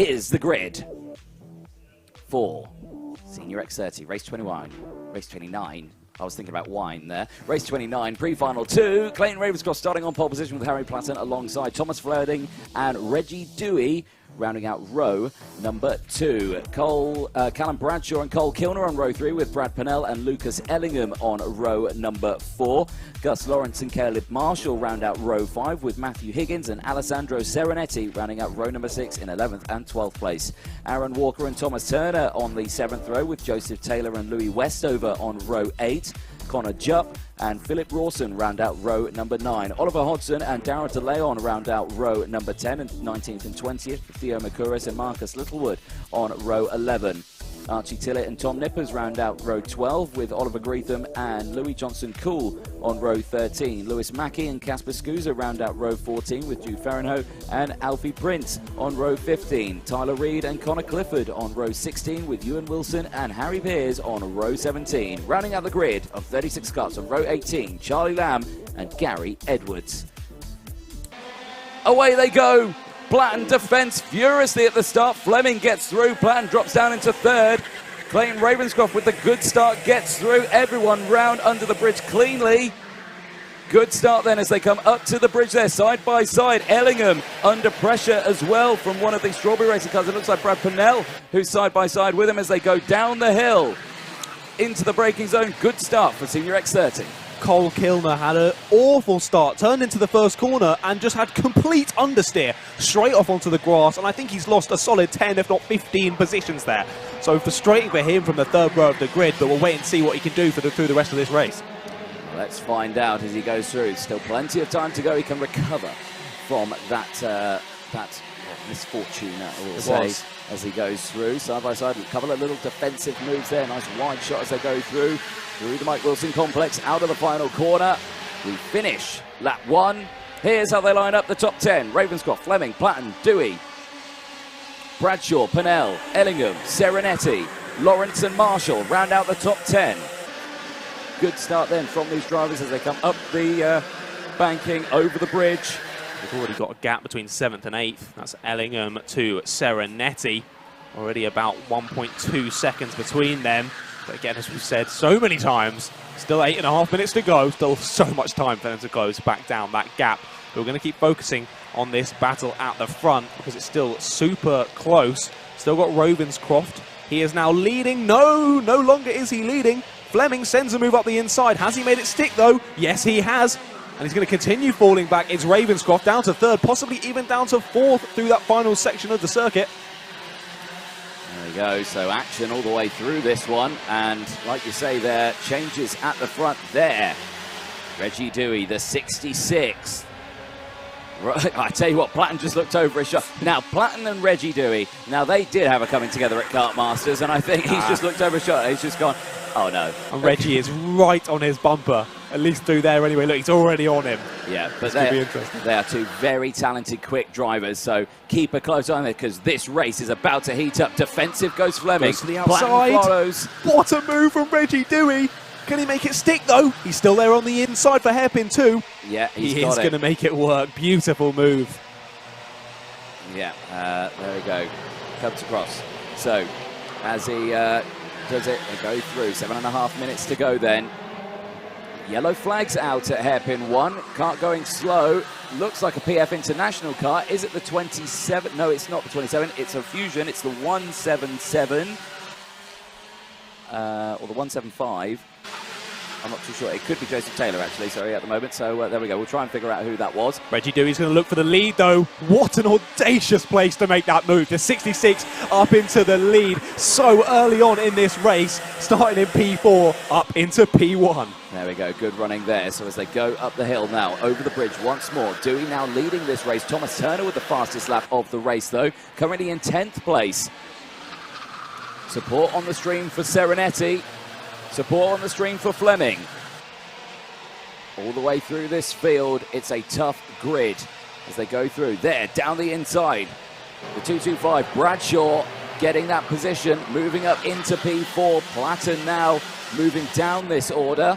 Here's the grid for Senior X30, race 21, race 29. I was thinking about wine there. Race 29, pre-final 2. Clayton Ravenscroft starting on pole position with Harry Platten alongside Thomas Fleding and Reggie Dewey, rounding out row number 2. Callum Bradshaw and Cole Kilner on row 3 with Brad Pennell and Lucas Ellingham on row number 4. Gus Lawrence and Caleb Marshall round out row 5 with Matthew Higgins and Alessandro Serenetti rounding out row number 6 in 11th and 12th place. Aaron Walker and Thomas Turner on the 7th row with Joseph Taylor and Louis Westover on row 8. Connor Jupp and Philip Rawson round out row number 9. Oliver Hodgson and Darrell DeLeon round out row number 10 and 19th and 20th. Theo Makuris and Marcus Littlewood on row 11. Archie Tillett and Tom Nippers round out row 12 with Oliver Greetham and Louis Johnson-Cool on row 13. Lewis Mackey and Casper Scusa round out row 14 with Jude Ferrenho and Alfie Prince on row 15. Tyler Reed and Connor Clifford on row 16 with Ewan Wilson and Harry Pears on row 17. Rounding out the grid of 36 cars on row 18, Charlie Lamb and Gary Edwards. Away they go. Platten defends furiously at the start. Fleming gets through. Platten drops down into 3rd. Clayton Ravenscroft with the good start gets through. Everyone round under the bridge cleanly. Good start then as they come up to the bridge there, side by side. Ellingham under pressure as well from one of the Strawberry Racing cars. It looks like Brad Pennell, who's side by side with him as they go down the hill into the braking zone. Good start for Senior X30. Cole Kilner had an awful start, turned into the first corner and just had complete understeer straight off onto the grass, and I think he's lost a solid 10 if not 15 positions there. So frustrating for him from the 3rd row of the grid, but we'll wait and see what he can do through the rest of this race. Let's find out as he goes through. Still plenty of time to go. He can recover from that misfortune, I will say, as he goes through. Side by side, a couple of little defensive moves there. Nice wide shot as they go through the Mike Wilson complex, out of the final corner. We finish lap 1. Here's how they line up the top 10. Ravenscroft, Fleming, Platten, Dewey, Bradshaw, Pennell, Ellingham, Serenetti, Lawrence and Marshall round out the top 10. Good start then from these drivers as they come up the banking over the bridge. We've already got a gap between 7th and 8th. That's Ellingham to Serenetti. Already about 1.2 seconds between them. But again, as we've said so many times, still 8.5 minutes to go. Still so much time for them to close back down that gap. But we're going to keep focusing on this battle at the front because it's still super close. Still got Ravenscroft. He is now leading. No longer is he leading. Fleming sends a move up the inside. Has he made it stick though? Yes, he has. And he's going to continue falling back. It's Ravenscroft down to 3rd, possibly even down to 4th through that final section of the circuit. There we go, so action all the way through this one, and like you say there, changes at the front there. Reggie Dewey, the 66. Right, I tell you what, Platten just looked over his shot. Now, Platten and Reggie Dewey, now they did have a coming together at Kart Masters, and I think he's just looked over his shot, he's just gone, oh no. And Reggie is right on his bumper, at least through there anyway. Look, he's already on him. Yeah, but they are two very talented, quick drivers, so keep a close eye on it because this race is about to heat up. Defensive goes Fleming. Goes to the outside. Platten follows. What a move from Reggie Dewey. Can he make it stick though? He's still there on the inside for hairpin 2. Yeah, he is going to make it work. Beautiful move. Yeah, there we go. Comes across. So, as he does it, they go through. 7.5 minutes to go then. Yellow flags out at hairpin 1. Kart going slow. Looks like a PF International car. Is it the 27? No, it's not the 27. It's a Fusion. It's the 177. Or the 175. I'm not too sure. It could be Joseph Taylor, actually, sorry, at the moment. So there we go. We'll try and figure out who that was. Reggie Dewey's going to look for the lead, though. What an audacious place to make that move. The 66 up into the lead so early on in this race, starting in P4 up into P1. There we go. Good running there. So as they go up the hill now, over the bridge once more. Dewey now leading this race. Thomas Turner with the fastest lap of the race, though. Currently in 10th place. Support on the stream for Serenetti. Support on the stream for Fleming. All the way through this field, it's a tough grid as they go through. There, down the inside, the 225, Bradshaw getting that position, moving up into P4. Platten now moving down this order.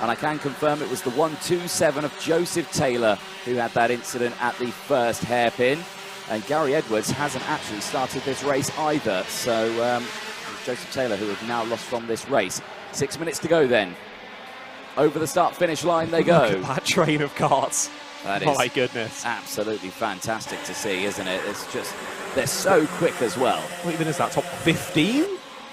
And I can confirm it was the 127 of Joseph Taylor who had that incident at the first hairpin. And Gary Edwards hasn't actually started this race either. So Joseph Taylor, who have now lost from this race. 6 minutes to go then. Over the start-finish line they go. Look at that train of carts. That My is goodness. absolutely fantastic to see, isn't it? It's just, they're so quick as well. What even is that, top 15,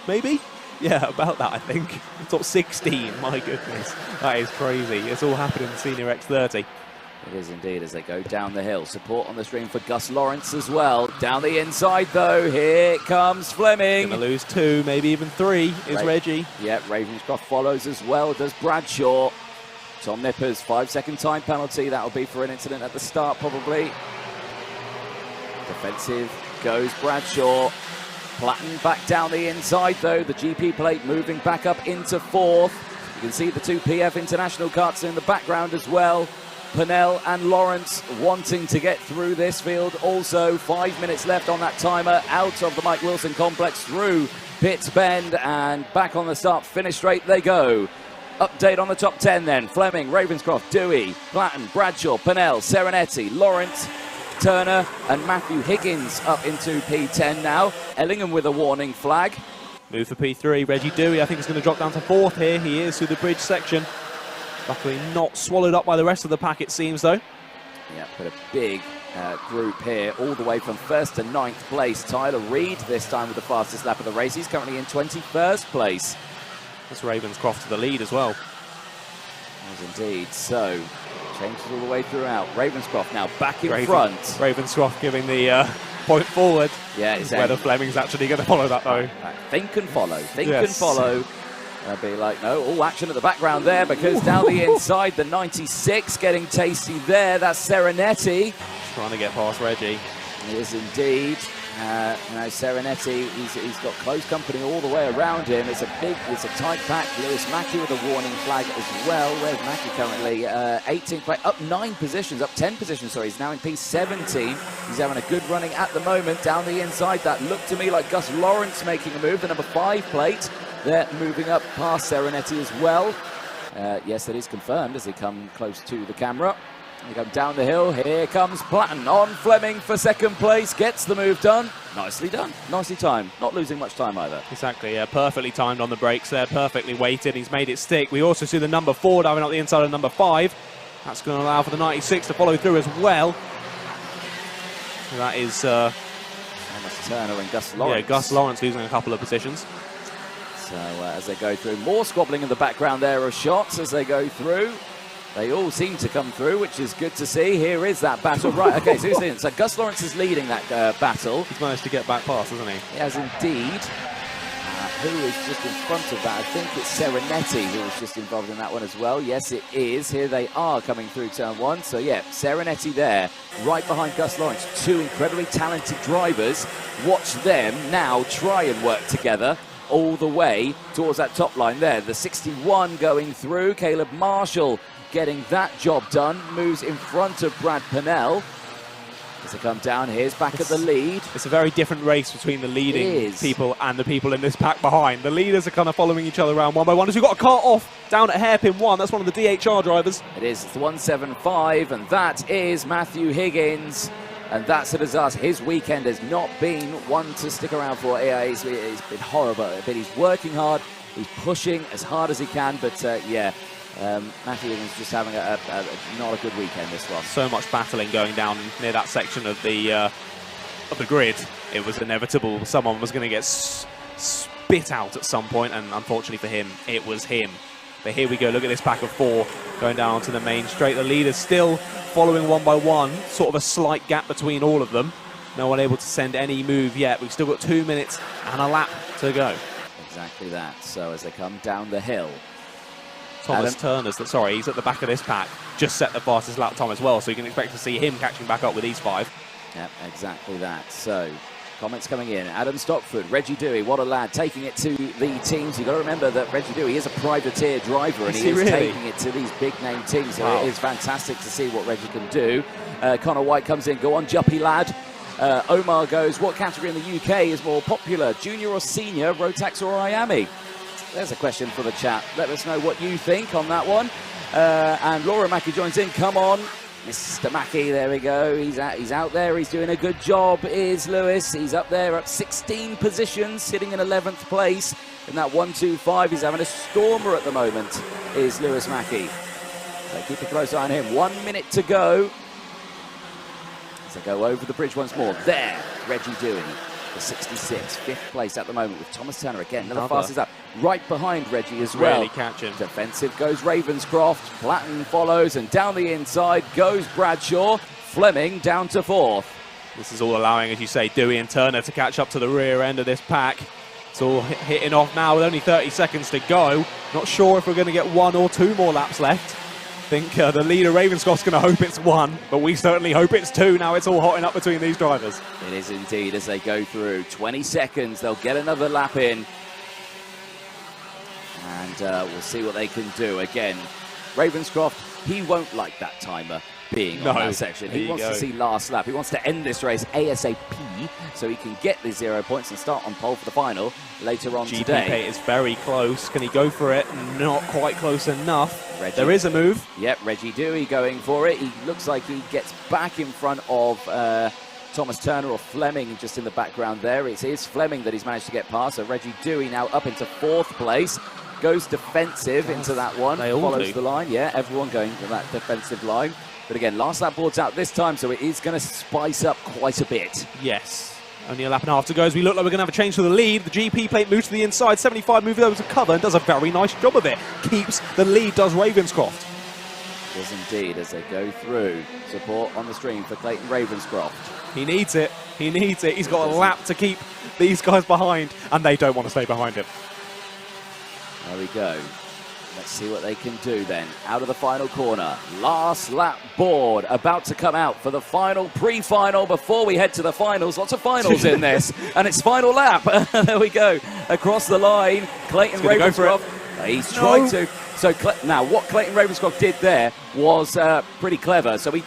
maybe? Yeah, about that, I think. Top 16, my goodness. That is crazy. It's all happening in the Senior X30. It is indeed as they go down the hill. Support on the stream for Gus Lawrence as well. Down the inside, though, here comes Fleming. Going to lose 2, maybe even 3 is Reggie. Yeah, Ravenscroft follows as well, does Bradshaw. Tom Nippers, 5-second time penalty. That'll be for an incident at the start, probably. Defensive goes Bradshaw. Platten back down the inside, though. The GP plate moving back up into 4th. You can see the 2 PF International karts in the background as well. Purnell and Lawrence wanting to get through this field. Also, 5 minutes left on that timer. Out of the Mike Wilson complex through Pitts Bend and back on the start finish straight they go. Update on the top 10 then. Fleming, Ravenscroft, Dewey, Platten, Bradshaw, Purnell, Serenetti, Lawrence, Turner and Matthew Higgins up into P10 now. Ellingham with a warning flag. Move for P3. Reggie Dewey, I think, is going to drop down to 4th here. He is through the bridge section. Luckily not swallowed up by the rest of the pack, it seems, though. Yeah, but a big group here, all the way from 1st to 9th place. Tyler Reid, this time with the fastest lap of the race. He's currently in 21st place. That's Ravenscroft to the lead as well. Yes, indeed. So, changes all the way throughout. Ravenscroft now back in front. Ravenscroft giving the point forward. Yeah, it's whether Fleming's actually going to follow that, though. Think and follow. Think Yes. and follow. They'll be like, no, all action at the background there because down the inside, the 96 getting tasty there. That's Serenetti. Trying to get past Reggie. He is indeed. Serenetti, he's got close company all the way around him. It's a tight pack. Lewis Mackey with a warning flag as well. Where's Mackey currently? 18th place, up 9 positions, up 10 positions, sorry. He's now in P17. He's having a good running at the moment. Down the inside, that looked to me like Gus Lawrence making a move. The number 5 plate. They're moving up past Serenetti as well. Yes, that is confirmed as they come close to the camera. They come down the hill. Here comes Platten on Fleming for 2nd place. Gets the move done. Nicely done. Nicely timed. Not losing much time either. Exactly, yeah. Perfectly timed on the brakes there. Perfectly weighted. He's made it stick. We also see the number 4 diving up the inside of number 5. That's going to allow for the 96 to follow through as well. That is... Thomas Turner and Gus Lawrence. Yeah, Gus Lawrence losing a couple of positions. So as they go through, more squabbling in the background there of shots as they go through. They all seem to come through, which is good to see. Here is that battle. Right, okay, so who's in? So Gus Lawrence is leading that battle. He's managed to get back past, hasn't he? He has indeed. Who is just in front of that? I think it's Serenetti who was just involved in that one as well. Yes, it is. Here they are coming through turn 1. So, yeah, Serenetti there, right behind Gus Lawrence. 2 incredibly talented drivers. Watch them now try and work together all the way towards that top line there. The 61 going through. Caleb Marshall getting that job done. Moves in front of Brad Purnell. As they come down, here's back at the lead. It's a very different race between the leading people and the people in this pack behind. The leaders are kind of following each other around one by one. As we've got a cart off down at hairpin 1. That's one of the DHR drivers. It is. It's the 175, and that is Matthew Higgins. And that's a disaster. His weekend has not been one to stick around for. It's been horrible. But he's working hard. He's pushing as hard as he can. But Matthew Higgins just having not a good weekend this one. So much battling going down near that section of the grid. It was inevitable. Someone was going to get spit out at some point, and unfortunately for him, it was him. But here we go. Look at this pack of 4 going down onto the main straight. The leaders still following one by one. Sort of a slight gap between all of them. No one able to send any move yet. We've still got 2 minutes and a lap to go. Exactly that. So as they come down the hill, Thomas Turner's, sorry, he's at the back of this pack. Just set the fastest lap time as well, so you can expect to see him catching back up with these 5. Yep, exactly that. So, comments coming in. Adam Stockford, Reggie Dewey, what a lad, taking it to the teams. You've got to remember that Reggie Dewey is a privateer driver, and he is really taking it to these big-name teams. So it is fantastic to see what Reggie can do. Connor White comes in, go on, Juppy lad. Omar goes, what category in the UK is more popular, junior or senior, Rotax or Iame? There's a question for the chat. Let us know what you think on that one. And Laura Mackey joins in. Come on. Mr. Mackey, there we go. He's out there. He's doing a good job, is Lewis. He's up there up 16 positions, sitting in 11th place in that 1-2-5. He's having a stormer at the moment, is Lewis Mackey. So keep a close eye on him. 1 minute to go. As they go over the bridge once more. There, Reggie Dewey, the 66, 5th place at the moment with Thomas Turner again. Another fastest up, right behind Reggie as well. Really catch him. Defensive goes Ravenscroft. Platten follows, and down the inside goes Bradshaw. Fleming down to 4th. This is all allowing, as you say, Dewey and Turner to catch up to the rear end of this pack. It's all hitting off now with only 30 seconds to go. Not sure if we're going to get 1 or 2 more laps left. I think the leader Ravenscroft's going to hope it's 1, but we certainly hope it's 2. Now it's all hotting up between these drivers. It is indeed as they go through. 20 seconds, they'll get another lap in. And we'll see what they can do. Again, Ravenscroft, he won't like that timer being on that section. He wants to see last lap. He wants to end this race ASAP so he can get the 0 points and start on pole for the final later on today. GP is very close. Can he go for it? Not quite close enough. Reggie, there is a move. Yep, Reggie Dewey going for it. He looks like he gets back in front of Thomas Turner or Fleming just in the background there. It is Fleming that he's managed to get past. So Reggie Dewey now up into 4th place. Goes defensive into that one. They all follows do. the line. Yeah, everyone going for that defensive line. But again, last lap board's out this time, so it is going to spice up quite a bit. Yes. Only a lap and a half to go as we look like we're going to have a change to the lead. The GP plate moves to the inside. 75 moves over to cover and does a very nice job of it. Keeps the lead, does Ravenscroft. Does indeed as they go through. Support on the stream for Clayton Ravenscroft. He needs it. He needs it. He's got a lap to keep these guys behind, and they don't want to stay behind him. There we go. Let's see what they can do then. Out of the final corner. Last lap board about to come out for the final pre-final before we head to the finals. Lots of finals in this. And it's final lap. There we go. Across the line. Clayton Ravenscroft. He's trying to. So now what Clayton Ravenscroft did there was pretty clever. So he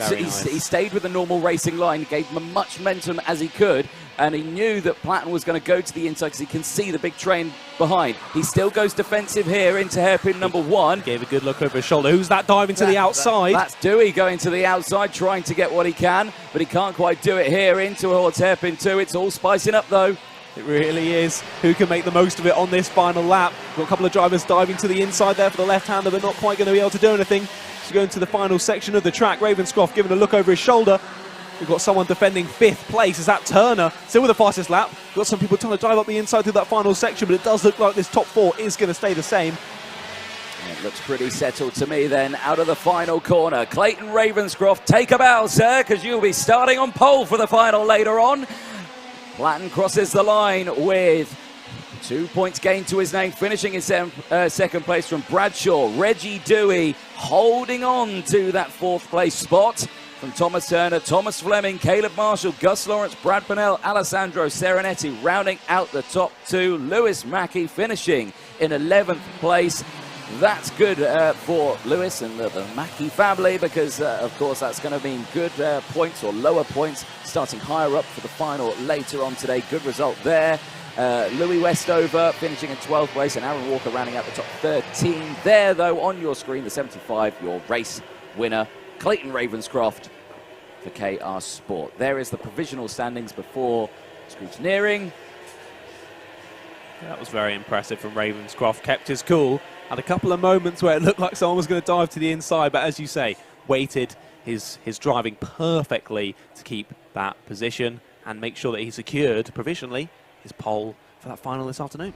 stayed with the normal racing line, gave him as much momentum as he could, and he knew that Platten was going to go to the inside because he can see the big train behind. He still goes defensive here into hairpin number 1. Gave a good look over his shoulder. Who's that diving to the outside? That's Dewey going to the outside, trying to get what he can, but he can't quite do it here into towards hairpin 2. It's all spicing up though. It really is. Who can make the most of it on this final lap? Got a couple of drivers diving to the inside there for the left-hander, but not quite going to be able to do anything. So going to the final section of the track. Ravenscroft giving a look over his shoulder. We've got someone defending 5th place. Is that Turner? Still with the fastest lap. We've got some people trying to dive up the inside through that final section, but it does look like this top 4 is going to stay the same. It looks pretty settled to me then. Out of the final corner, Clayton Ravenscroft, take a bow, sir, because you'll be starting on pole for the final later on. Platten crosses the line with 2 points gained to his name, finishing in second place from Bradshaw. Reggie Dewey holding on to that 4th place spot from Thomas Turner, Thomas Fleming, Caleb Marshall, Gus Lawrence, Brad Pennell, Alessandro Serenetti rounding out the top 2. Lewis Mackey finishing in 11th place. That's good for Lewis and the Mackey family because, of course, that's going to mean good points or lower points starting higher up for the final later on today. Good result there. Louis Westover finishing in 12th place and Aaron Walker rounding out the top 13. There, though, on your screen, the 75, your race winner, Clayton Ravenscroft for KR Sport. There is the provisional standings before scrutineering. That was very impressive from Ravenscroft. Kept his cool. Had a couple of moments where it looked like someone was going to dive to the inside, but as you say, weighted his driving perfectly to keep that position and make sure that he secured provisionally his pole for that final this afternoon.